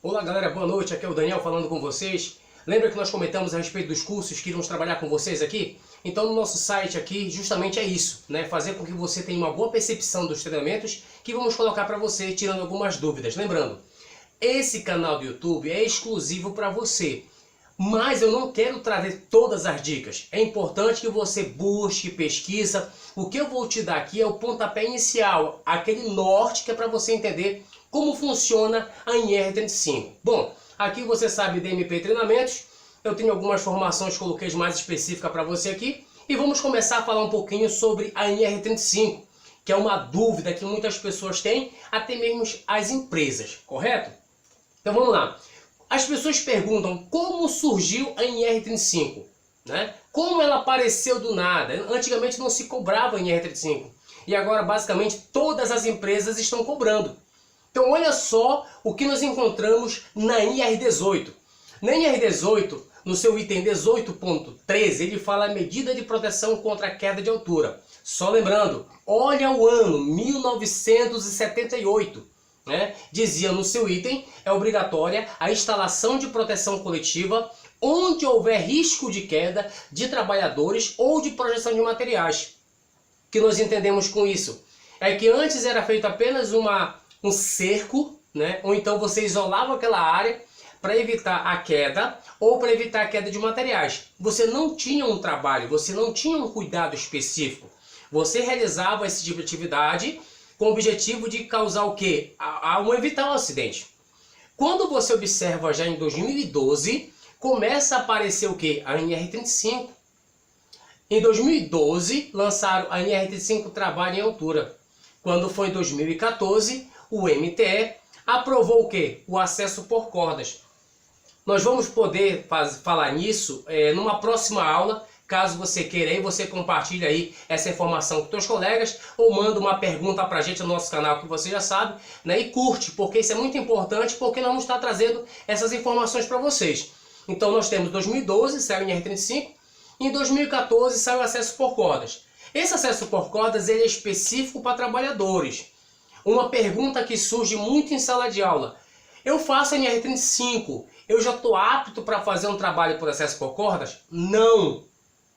Olá galera, boa noite, aqui é o Daniel falando com vocês. Lembra que nós comentamos a respeito dos cursos que iremos trabalhar com vocês aqui? Então no nosso site aqui justamente é isso, né? Fazer com que você tenha uma boa percepção dos treinamentos que vamos colocar para você, tirando algumas dúvidas. Lembrando, esse canal do YouTube é exclusivo para você, mas eu não quero trazer todas as dicas. É importante que você busque, pesquisa. O que eu vou te dar aqui é o pontapé inicial, aquele norte que é para você entender como funciona a NR35. Bom, aqui você sabe DMP Treinamentos, eu tenho algumas formações, coloquei mais específicas para você aqui, e vamos começar a falar um pouquinho sobre a NR35, que é uma dúvida que muitas pessoas têm, até mesmo as empresas, correto? Então vamos lá. As pessoas perguntam como surgiu a NR35, né? Como ela apareceu do nada? Antigamente não se cobrava a NR35, e agora basicamente todas as empresas estão cobrando. Então olha só o que nós encontramos na NR18. Na NR18, no seu item 18.13, ele fala a medida de proteção contra a queda de altura. Só lembrando, olha o ano, 1978. Né? Dizia no seu item, é obrigatória a instalação de proteção coletiva onde houver risco de queda de trabalhadores ou de projeção de materiais. O que nós entendemos com isso? É que antes era feito apenas um cerco, né? Ou então você isolava aquela área para evitar a queda ou para evitar a queda de materiais. Você não tinha um trabalho, você não tinha um cuidado específico. Você realizava esse tipo de atividade com o objetivo de causar o quê? Evitar um acidente. Quando você observa já em 2012, começa a aparecer o quê? A NR35. Em 2012, lançaram a NR35 Trabalho em Altura. Quando foi em 2014, o MTE aprovou o quê? O acesso por cordas. Nós vamos poder falar nisso numa próxima aula. Caso você queira aí, você compartilha aí essa informação com seus colegas ou manda uma pergunta pra gente no nosso canal que você já sabe, né? E curte, porque isso é muito importante, porque nós vamos estar trazendo essas informações para vocês. Então nós temos 2012, saiu o NR35, e em 2014 saiu o acesso por cordas. Esse acesso por cordas ele é específico para trabalhadores. Uma pergunta que surge muito em sala de aula: eu faço a NR35, eu já estou apto para fazer um trabalho por acesso por cordas? Não!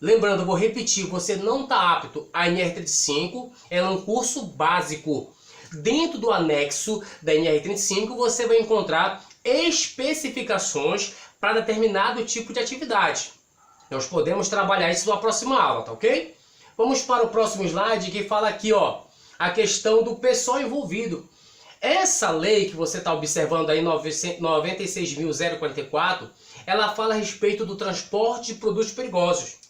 Lembrando, eu vou repetir, você não está apto. A NR35 é um curso básico. Dentro do anexo da NR35 você vai encontrar especificações para determinado tipo de atividade. Nós podemos trabalhar isso na próxima aula, tá ok? Vamos para o próximo slide que fala aqui, ó, a questão do pessoal envolvido. Essa lei que você está observando aí, 96.044, ela fala a respeito do transporte de produtos perigosos.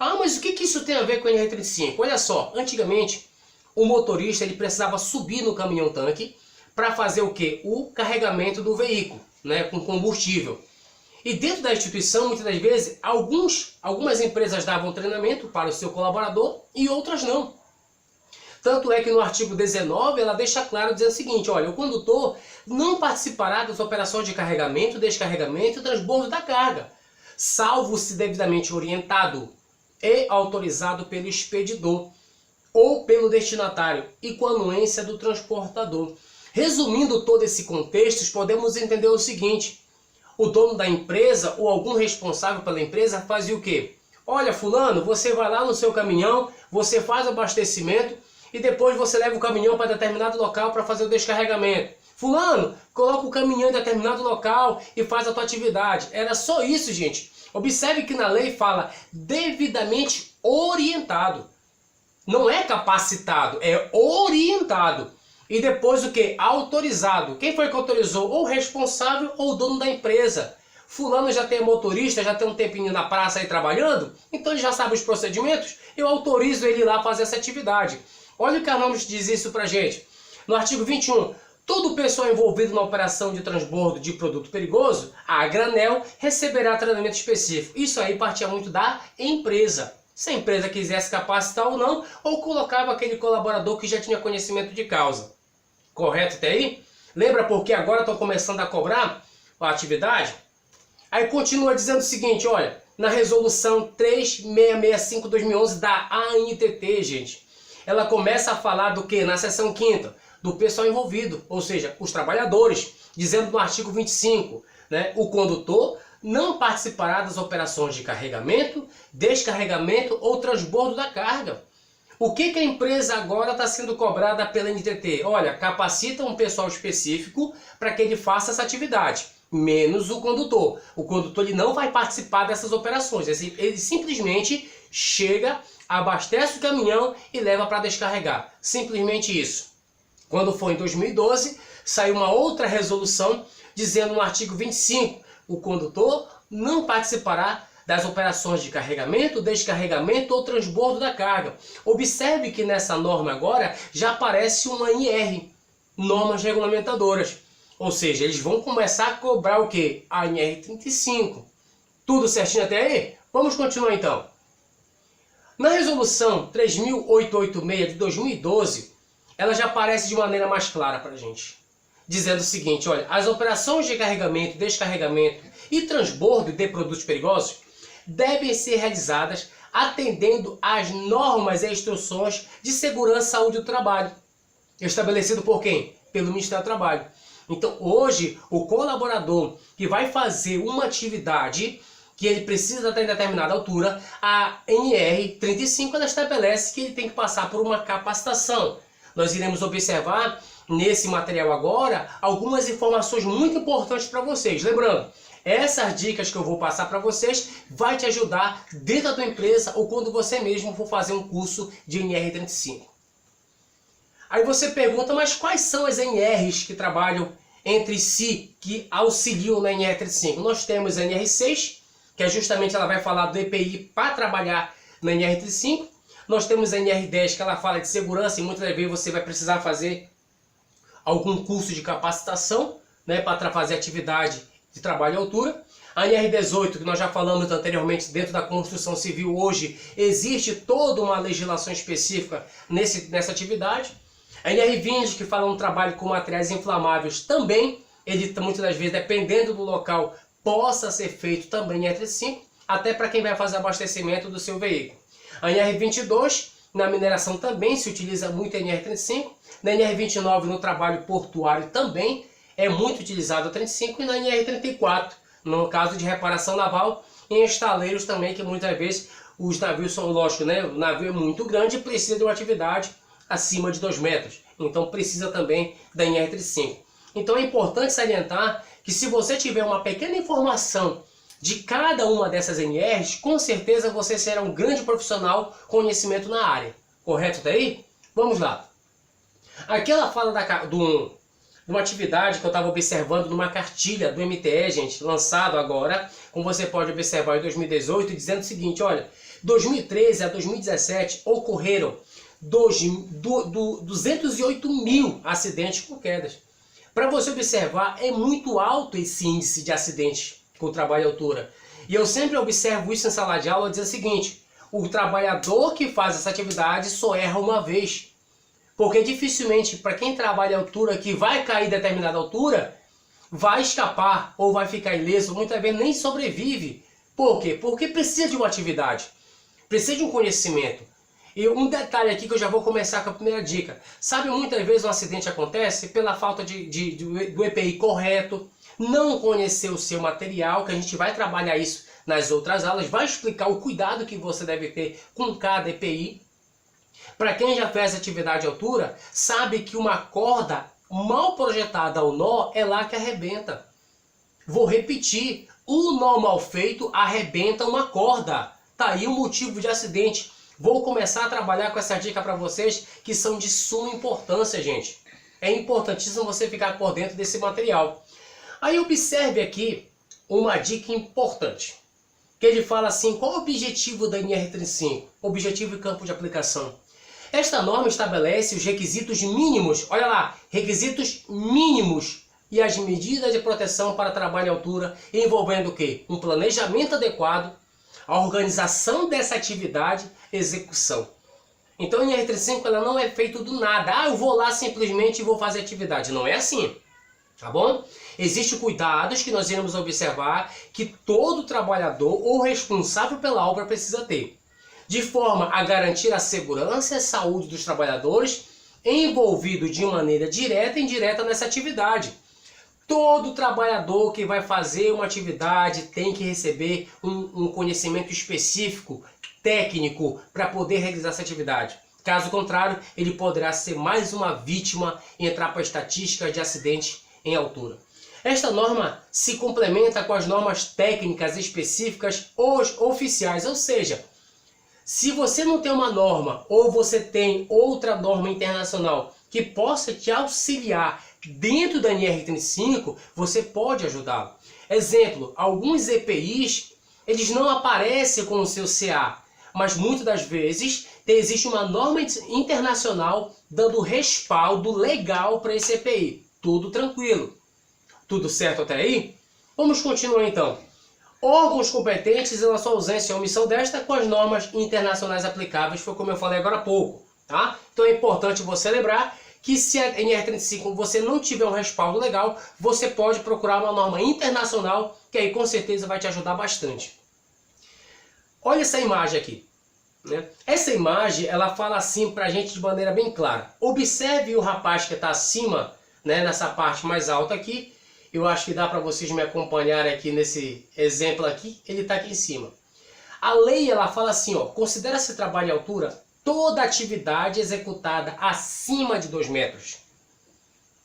Ah, mas o que isso tem a ver com a NR35? Olha só, antigamente o motorista ele precisava subir no caminhão-tanque para fazer o quê? O carregamento do veículo, né, com combustível. E dentro da instituição, muitas das vezes, algumas empresas davam treinamento para o seu colaborador e outras não. Tanto é que no artigo 19 ela deixa claro dizendo o seguinte: olha, o condutor não participará das operações de carregamento, descarregamento e transbordo da carga, salvo se devidamente orientado e autorizado pelo expedidor ou pelo destinatário e com a anuência do transportador. Resumindo todo esse contexto, podemos entender o seguinte: o dono da empresa ou algum responsável pela empresa fazia o quê? Olha, fulano, você vai lá no seu caminhão, você faz o abastecimento e depois você leva o caminhão para determinado local para fazer o descarregamento. Fulano, coloca o caminhão em determinado local e faz a tua atividade. Era só isso, gente. Observe que na lei fala devidamente orientado. Não é capacitado, é orientado. E depois o que? Autorizado. Quem foi que autorizou? Ou o responsável ou o dono da empresa. Fulano já tem motorista, já tem um tempinho na praça aí trabalhando, então ele já sabe os procedimentos, eu autorizo ele ir lá fazer essa atividade. Olha o que a norma diz isso pra gente. No artigo 21, todo pessoal envolvido na operação de transbordo de produto perigoso, a granel, receberá treinamento específico. Isso aí partia muito da empresa. Se a empresa quisesse capacitar ou não, ou colocava aquele colaborador que já tinha conhecimento de causa. Correto até aí? Lembra porque agora estão começando a cobrar a atividade? Aí continua dizendo o seguinte, olha, na resolução 3665/2011 da ANTT, gente, ela começa a falar do que? Na seção 5ª, do pessoal envolvido, ou seja, os trabalhadores, dizendo no artigo 25, né, o condutor não participará das operações de carregamento, descarregamento ou transbordo da carga. O que a empresa agora está sendo cobrada pela NTT? Olha, capacita um pessoal específico para que ele faça essa atividade, menos o condutor. O condutor ele não vai participar dessas operações, ele simplesmente chega, abastece o caminhão e leva para descarregar. Simplesmente isso. Quando foi em 2012, saiu uma outra resolução dizendo no artigo 25, o condutor não participará das operações de carregamento, descarregamento ou transbordo da carga. Observe que nessa norma agora já aparece uma NR, normas regulamentadoras. Ou seja, eles vão começar a cobrar o quê? A NR 35. Tudo certinho até aí? Vamos continuar então. Na resolução 3.886 de 2012, ela já aparece de maneira mais clara para a gente. Dizendo o seguinte, olha, as operações de carregamento, descarregamento e transbordo de produtos perigosos devem ser realizadas atendendo às normas e instruções de segurança e saúde do trabalho, estabelecido por quem? Pelo Ministério do Trabalho. Então, hoje, o colaborador que vai fazer uma atividade que ele precisa estar em determinada altura, a NR 35 ela estabelece que ele tem que passar por uma capacitação. Nós iremos observar nesse material agora algumas informações muito importantes para vocês. Lembrando, essas dicas que eu vou passar para vocês vai te ajudar dentro da tua empresa ou quando você mesmo for fazer um curso de NR35. Aí você pergunta, mas quais são as NRs que trabalham entre si, que auxiliam na NR35? Nós temos a NR6, que é justamente ela vai falar do EPI para trabalhar na NR35. Nós temos a NR10, que ela fala de segurança e muitas vezes você vai precisar fazer algum curso de capacitação, né, para fazer atividade de trabalho à altura. A NR18, que nós já falamos anteriormente, dentro da construção civil hoje, existe toda uma legislação específica nessa atividade. A NR20, que fala um trabalho com materiais inflamáveis, também, ele muitas das vezes, dependendo do local, possa ser feito também em NR35, até para quem vai fazer abastecimento do seu veículo. A NR22, na mineração também se utiliza muito a NR35. Na NR29, no trabalho portuário também é muito utilizado a 35. E na NR34, no caso de reparação naval, em estaleiros também, que muitas vezes os navios são, lógico, né? O navio é muito grande e precisa de uma atividade acima de 2 metros. Então precisa também da NR35. Então é importante salientar que se você tiver uma pequena informação de cada uma dessas NRs, com certeza você será um grande profissional com conhecimento na área. Correto daí? Vamos lá. Aqui ela fala de uma atividade que eu estava observando numa cartilha do MTE, gente, lançado agora, como você pode observar em 2018, dizendo o seguinte, olha, 2013 a 2017 ocorreram 208 mil acidentes com quedas. Para você observar, é muito alto esse índice de acidentes com trabalho à altura. E eu sempre observo isso em sala de aula, dizer o seguinte, o trabalhador que faz essa atividade só erra uma vez. Porque dificilmente, para quem trabalha à altura, que vai cair em determinada altura, vai escapar ou vai ficar ileso, muitas vezes nem sobrevive. Por quê? Porque precisa de uma atividade, precisa de um conhecimento. E um detalhe aqui que eu já vou começar com a primeira dica. Sabe, muitas vezes um acidente acontece pela falta do EPI correto, não conhecer o seu material, que a gente vai trabalhar isso nas outras aulas, vai explicar o cuidado que você deve ter com cada EPI. Para quem já fez atividade de altura, sabe que uma corda mal projetada ao nó é lá que arrebenta. Vou repetir, o nó mal feito arrebenta uma corda. Tá aí o motivo de acidente. Vou começar a trabalhar com essa dica para vocês que são de suma importância, gente. É importantíssimo você ficar por dentro desse material. Aí observe aqui uma dica importante. Que ele fala assim, qual o objetivo da NR35? Objetivo e campo de aplicação. Esta norma estabelece os requisitos mínimos, olha lá, requisitos mínimos e as medidas de proteção para trabalho à altura, envolvendo o quê? Um planejamento adequado, a organização dessa atividade, execução. Então a NR35 ela não é feita do nada, eu vou lá simplesmente e vou fazer atividade, não é assim. Tá bom? Existem cuidados que nós iremos observar que todo trabalhador ou responsável pela obra precisa ter, de forma a garantir a segurança e a saúde dos trabalhadores envolvido de maneira direta e indireta nessa atividade. Todo trabalhador que vai fazer uma atividade tem que receber um conhecimento específico, técnico, para poder realizar essa atividade. Caso contrário, ele poderá ser mais uma vítima e entrar para a estatística de acidente em altura. Esta norma se complementa com as normas técnicas específicas oficiais, ou seja, se você não tem uma norma ou você tem outra norma internacional que possa te auxiliar dentro da NR35, você pode ajudá-lo. Exemplo, alguns EPIs, eles não aparecem com o seu CA, mas muitas das vezes existe uma norma internacional dando respaldo legal para esse EPI. Tudo tranquilo. Tudo certo até aí? Vamos continuar então. Órgãos competentes em sua ausência ou omissão desta com as normas internacionais aplicáveis, foi como eu falei agora há pouco. Tá? Então é importante você lembrar que se a NR35 você não tiver um respaldo legal, você pode procurar uma norma internacional, que aí com certeza vai te ajudar bastante. Olha essa imagem aqui. Né? Essa imagem ela fala assim pra gente de maneira bem clara. Observe o rapaz que está acima, né, nessa parte mais alta aqui. Eu acho que dá para vocês me acompanharem aqui nesse exemplo aqui. Ele está aqui em cima. A lei ela fala assim, ó, considera-se trabalho em altura toda atividade executada acima de 2 metros.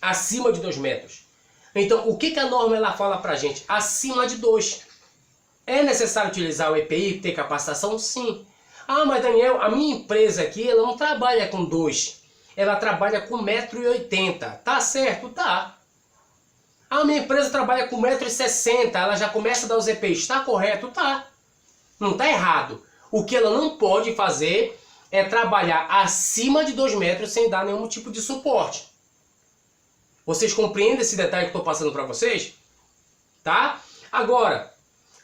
Acima de 2 metros. Então, o que a norma ela fala pra gente? Acima de 2. É necessário utilizar o EPI, ter capacitação? Sim. Ah, mas Daniel, a minha empresa aqui, ela não trabalha com 2. Ela trabalha com 1,80 m. Tá certo? Tá. A minha empresa trabalha com 1,60 m. Ela já começa a dar os EPIs. Tá correto? Tá. Não tá errado. O que ela não pode fazer é trabalhar acima de 2 metros sem dar nenhum tipo de suporte. Vocês compreendem esse detalhe que eu estou passando para vocês? Tá? Agora,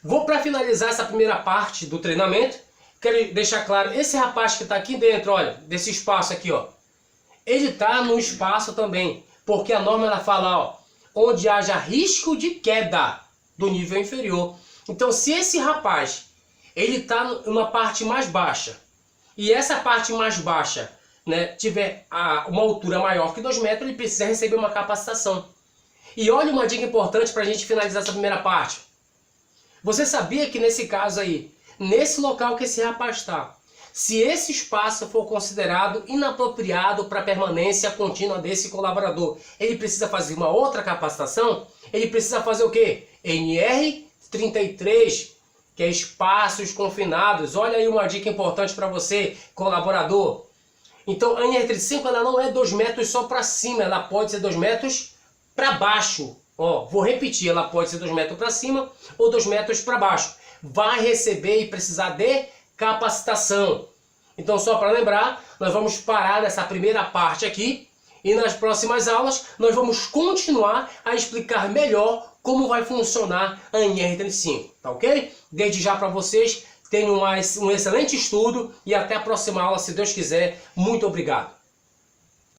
vou para finalizar essa primeira parte do treinamento. Quero deixar claro, esse rapaz que está aqui dentro, olha, desse espaço aqui, ó. Ele está no espaço também, porque a norma ela fala, ó, onde haja risco de queda do nível inferior. Então, se esse rapaz, ele está numa parte mais baixa, e essa parte mais baixa, né, tiver uma altura maior que 2 metros, ele precisa receber uma capacitação. E olha uma dica importante para a gente finalizar essa primeira parte. Você sabia que nesse caso aí, nesse local que esse rapaz está, se esse espaço for considerado inapropriado para a permanência contínua desse colaborador, ele precisa fazer uma outra capacitação? Ele precisa fazer o quê? NR33, que é espaços confinados. Olha aí uma dica importante para você, colaborador. Então a NR35 ela não é 2 metros só para cima, ela pode ser 2 metros para baixo. Ó, vou repetir, ela pode ser 2 metros para cima ou 2 metros para baixo. Vai receber e precisar de capacitação. Então só para lembrar, nós vamos parar nessa primeira parte aqui e nas próximas aulas nós vamos continuar a explicar melhor como vai funcionar a NR35, tá ok? Desde já para vocês, tenham um excelente estudo e até a próxima aula, se Deus quiser. Muito obrigado.